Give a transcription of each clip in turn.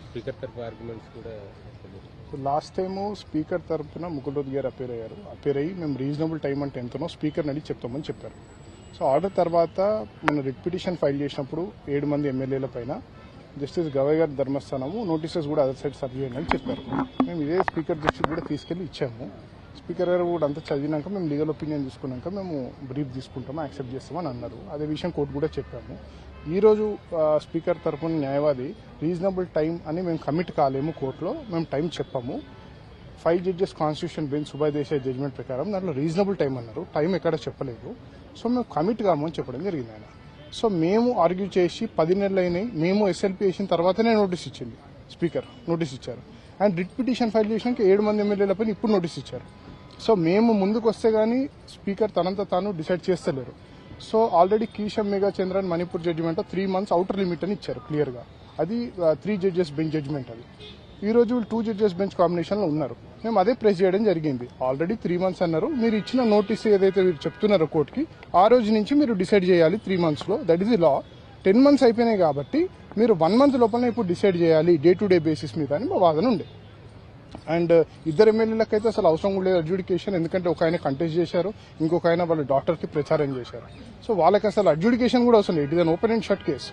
Speaker తరఫు arguments కూడా. Last time speaker తరఫున ముకుల్ గారు అపేర్ అయ్యి మేము రీజనబుల్ టైం అంటే ఎంతనో స్పీకర్ అడిగి చెప్తామని చెప్పారు. సో ఆర్డర్ తర్వాత మన రిట్ పిటిషన్ ఫైల్ చేసినప్పుడు 7 మంది ఎమ్మెల్యేల పైన జస్టిస్ గవయ్ గారి ధర్మస్థానము నోటీసెస్ కూడా అదర్ సైడ్ సర్వ్ చేయండి అని చెప్పారు. మేము ఇదే స్పీకర్ దృష్టికి కూడా తీసుకెళ్లి ఇచ్చాము. స్పీకర్ గారు కూడా అంతా చదివినాక మేము లీగల్ ఒపీనియన్ తీసుకున్నాక మేము బ్రీఫ్ తీసుకుంటాము, యాక్సెప్ట్ చేస్తామని అన్నారు. అదే విషయం కోర్టు కూడా చెప్పాము. ఈరోజు స్పీకర్ తరఫున న్యాయవాది రీజనబుల్ టైం అని మేము కమిట్ కాలేము, కోర్టులో మేము టైం చెప్పాము. 5 judges constitution bench Subhash Desai judgment ప్రకారం దాంట్లో రీజనబుల్ టైం అన్నారు, టైం ఎక్కడ చెప్పలేదు. సో మేము కమిట్ కాము అని చెప్పడం జరిగింది ఆయన. సో మేము ఆర్గ్యూ చేసి 10 నెలలు అయినాయి, మేము ఎస్ఎల్పీ వేసిన తర్వాతనే నోటీస్ ఇచ్చింది స్పీకర్, నోటీస్ ఇచ్చారు. అండ్ రిట్ పిటిషన్ ఫైల్ చేసినాక 7 మంది ఎమ్మెల్యేలపైన ఇప్పుడు నోటీస్ ఇచ్చారు. సో మేము ముందుకు వస్తే గానీ స్పీకర్ తనంతా తాను డిసైడ్ చేస్తలేరు. So already Keisham Megha Chandran Manipur judgment 3 months outer limit అని ఇచ్చారు క్లియర్ గా. అది 3 జడ్జెస్ బెంచ్ జడ్జిమెంట్. అది ఈ రోజు 2 జడ్జెస్ బెంచ్ కాంబినేషన్ లో ఉన్నారు. మేము అదే ప్రెస్ చేయడం జరిగింది. ఆల్రెడీ 3 months అన్నారు. మీరు ఇచ్చిన నోటీస్ ఏదైతే మీరు చెప్తున్నారో కోర్టుకి, ఆ రోజు నుంచి మీరు డిసైడ్ చేయాలి 3 months లో. That is the law. 10 months అయిపోయినాయి కాబట్టి మీరు 1 month లోపల ఇప్పుడు డిసైడ్ చేయాలి డే టు డే బేసిస్ మీద అని మా వాదన ఉండే. అండ్ 2 ఎమ్మెల్యేలకైతే అసలు అవసరం కూడా లేదు అడ్జుడికేషన్, ఎందుకంటే ఒక ఆయన కంటెస్ట్ చేశారు, ఇంకొక ఆయన వాళ్ళ డాక్టర్కి ప్రచారం చేశారు. సో వాళ్ళకి అసలు అడ్జుడికేషన్ కూడా అవసరం లేదు. It is an open and shut case.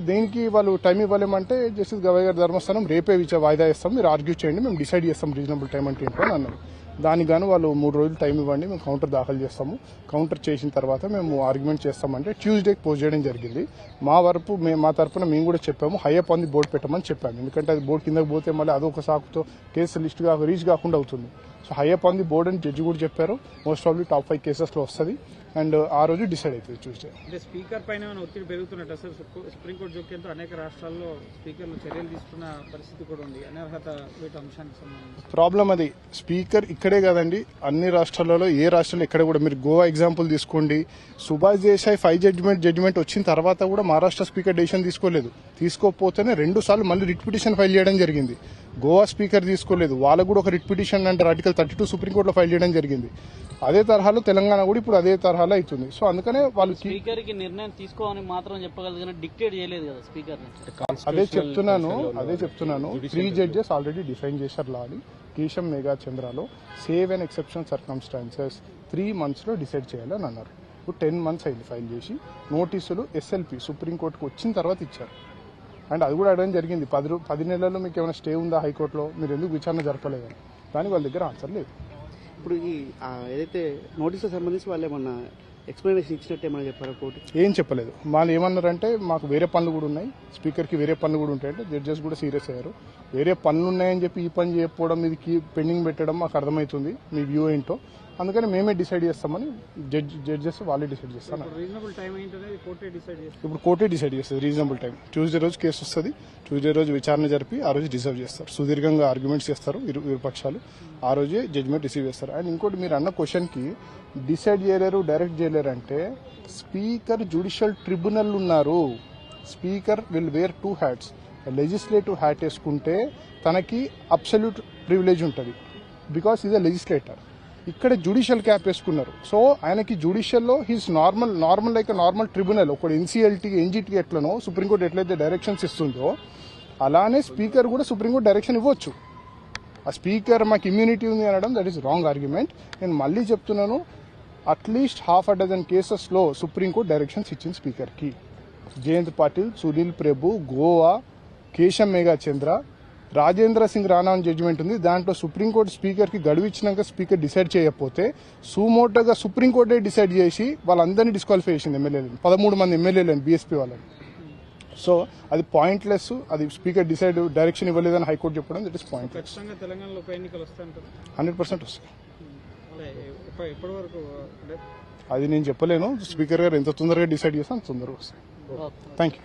దేనికి వాళ్ళు టైం ఇవ్వలేమంటే జస్టిస్ గవయ్ గారి ధర్మస్థానం రేపే వాయిదా ఇస్తాం, మీరు ఆర్గ్యూ చేయండి, మేము డిసైడ్ చేస్తాం రీజనబుల్ టైం అంటే ఏంటో అని అన్నారు. దానికి గాను వాళ్ళు 3 రోజులు టైం ఇవ్వండి, మేము కౌంటర్ దాఖలు చేస్తాము, కౌంటర్ చేసిన తర్వాత మేము ఆర్గ్యుమెంట్ చేస్తామంటే ట్యూస్డేకి పోస్ట్ చేయడం జరిగింది. మా తరపున మేము కూడా చెప్పాము, హైయప్ ఆన్ ది బోర్డు పెట్టమని చెప్పాము. ఎందుకంటే అది బోర్డు కిందకి పోతే మళ్ళీ అదొక సాకుతో కేసు లిస్ట్ రీచ్ కాకుండా అవుతుంది. సో హైయప్ ఆన్ ది బోర్డు అని జడ్జి కూడా చెప్పారు. మోస్ట్ ప్రాబ్లీ టాప్ 5 కేసెస్లో వస్తుంది. అండ్ ఆ రోజు డిసైడ్ అవుతుంది ట్యూస్డే. అంటే స్పీకర్ పైన ఒత్తిడి పెరుగుతున్నట్టు సార్, సుప్రీంకోర్టు జోక్యంతో అనేక రాష్ట్రాల్లో స్పీకర్లు చర్యలు తీసుకున్న పరిస్థితి కూడా ఉంది. అనర్హత వీటి అంశానికి సంబంధించి ప్రాబ్లం అది. స్పీకర్ ఇక్కడే కాదండి, అన్ని రాష్ట్రాలలో, ఏ రాష్ట్రంలో ఎక్కడ కూడా మీరు గోవా ఎగ్జాంపుల్ తీసుకోండి. సుభాష్ దేశాయ్ 5 జడ్జిమెంట్ వచ్చిన తర్వాత కూడా మహారాష్ట్ర స్పీకర్ డెసిషన్ తీసుకోలేదు. తీసుకోకపోతేనే 2 సార్లు మళ్ళీ రిట్ పిటిషన్ ఫైల్ చేయడం జరిగింది. గోవా స్పీకర్ తీసుకోలేదు, వాళ్ళకు కూడా ఒక రిట్ పిటిషన్ అంటే ఆర్టికల్ 32 సుప్రీంకోర్టులో ఫైల్ చేయడం జరిగింది. అదే తరహాలో తెలంగాణ కూడా ఇప్పుడు అదే తరహాలో అవుతుంది. సో అందుకనే వాళ్ళు స్పీకర్ కి నిర్ణయం తీసుకోవాలని మాత్రం చెప్పగలదు కానీ డిక్టేట్ చేయలేదు కదా స్పీకర్. అదే చెప్తున్నాను 3 జడ్జెస్ ఆల్రెడీ డిఫైన్ చేశారు లా అని. కీశం మేఘా చంద్రలో save and exception circumstances 3 months లో డిసైడ్ చేయాలని అన్నారు. ఇప్పుడు 10 months అయింది ఫైల్ చేసి. నోటీసులు ఎస్ఎల్పి సుప్రీంకోర్టుకు వచ్చిన తర్వాత ఇచ్చారు. అండ్ అది కూడా అడగడం జరిగింది, 10 నెలల్లో మీకు ఏమైనా స్టే ఉందా హైకోర్టులో, మీరు ఎందుకు విచారణ జరపలేదని. దానికి వాళ్ళ దగ్గర ఆన్సర్ లేదు. ఇప్పుడు ఈ ఏదైతే నోటీసులకు సంబంధించి వాళ్ళు ఏమన్నా ఎక్స్ప్లెనేషన్ ఇచ్చినట్టు ఏమన్నా చెప్పారు కోర్టు? ఏం చెప్పలేదు. వాళ్ళు ఏమన్నారంటే మాకు వేరే పనులు కూడా ఉన్నాయి, స్పీకర్కి వేరే పనులు కూడా ఉంటాయంటే జడ్జెస్ కూడా సీరియస్ అయ్యారు. వేరే పనులు ఉన్నాయని చెప్పి ఈ పని చేయకపోవడం, ఇది పెండింగ్ పెట్టడం మాకు అర్థమవుతుంది, మీ వ్యూ ఏంటో, అందుకని మేమే డిసైడ్ చేస్తామని జడ్జెస్ వాళ్ళే డిసైడ్ చేస్తాను. ఇప్పుడు కోర్టే డిసైడ్ చేస్తుంది రీజనబుల్ టైం. ట్యూస్డే రోజు కేసు వస్తుంది, ట్యూస్డే రోజు విచారణ జరిపి ఆ రోజు రిజర్వ్ చేస్తారు. సుదీర్ఘంగా ఆర్గ్యుమెంట్స్ చేస్తారు ఇరు పక్షాలు, ఆ రోజే జడ్జిమెంట్ రిసీవ్ చేస్తారు. అండ్ ఇంకోటి మీరు అన్న క్వశ్చన్కి డిసైడ్ చేయలేరు, డైరెక్ట్ చేయలేరు అంటే స్పీకర్ జ్యుడిషియల్ ట్రిబ్యునల్ ఉన్నారు. Speaker will wear 2 hats. Legislative hat వేసుకుంటే తనకి అబ్సల్యూట్ ప్రివిలేజ్ ఉంటుంది, బికాస్ ఈజ్ అ లెజిస్లేటర్. ఇక్కడ జ్యుడిషియల్ క్యాప్ వేసుకున్నారు. సో ఆయనకి జ్యుడిషియల్లో he's normal like normal tribunal. ఒక ఎన్సీఎల్టీ ఎన్జిటీ ఎట్లనో సుప్రీంకోర్టు ఎట్లయితే డైరెక్షన్స్ ఇస్తుందో అలానే స్పీకర్ కూడా సుప్రీంకోర్టు డైరెక్షన్ ఇవ్వచ్చు. ఆ స్పీకర్ మాకు ఇమ్యూనిటీ ఉంది అనడం దట్ ఈస్ రాంగ్ ఆర్గ్యుమెంట్. నేను మళ్ళీ చెప్తున్నాను, అట్లీస్ట్ 6 కేసెస్లో సుప్రీంకోర్టు డైరెక్షన్స్ ఇచ్చింది స్పీకర్కి. జయంత్ పాటిల్, సునీల్ ప్రభు, గోవా, కేశం మేఘా చంద్ర, రాజేంద్ర సింగ్ రాణా జడ్జిమెంట్ ఉంది. దాంట్లో సుప్రీంకోర్టు స్పీకర్కి గడువు ఇచ్చినాక స్పీకర్ డిసైడ్ చేయకపోతే సుమోటోగా సుప్రీంకోర్టే డిసైడ్ చేసి వాళ్ళందరినీ డిస్క్వాలిఫై చేసింది ఎమ్మెల్యేలను, 13 మంది ఎమ్మెల్యేలను, బీఎస్పీ వాళ్ళని. సో అది పాయింట్లెస్. అది స్పీకర్ డిసైడ్ డైరెక్షన్ ఇవ్వలేదని హైకోర్టు చెప్పడం దట్ ఇస్ పాయింట్లెస్. 100% వస్తాయి. అది నేను చెప్పలేను. స్పీకర్ గారు ఎంత తొందరగా డిసైడ్ చేస్తే అంత తొందరగా వస్తాయి. Thank you.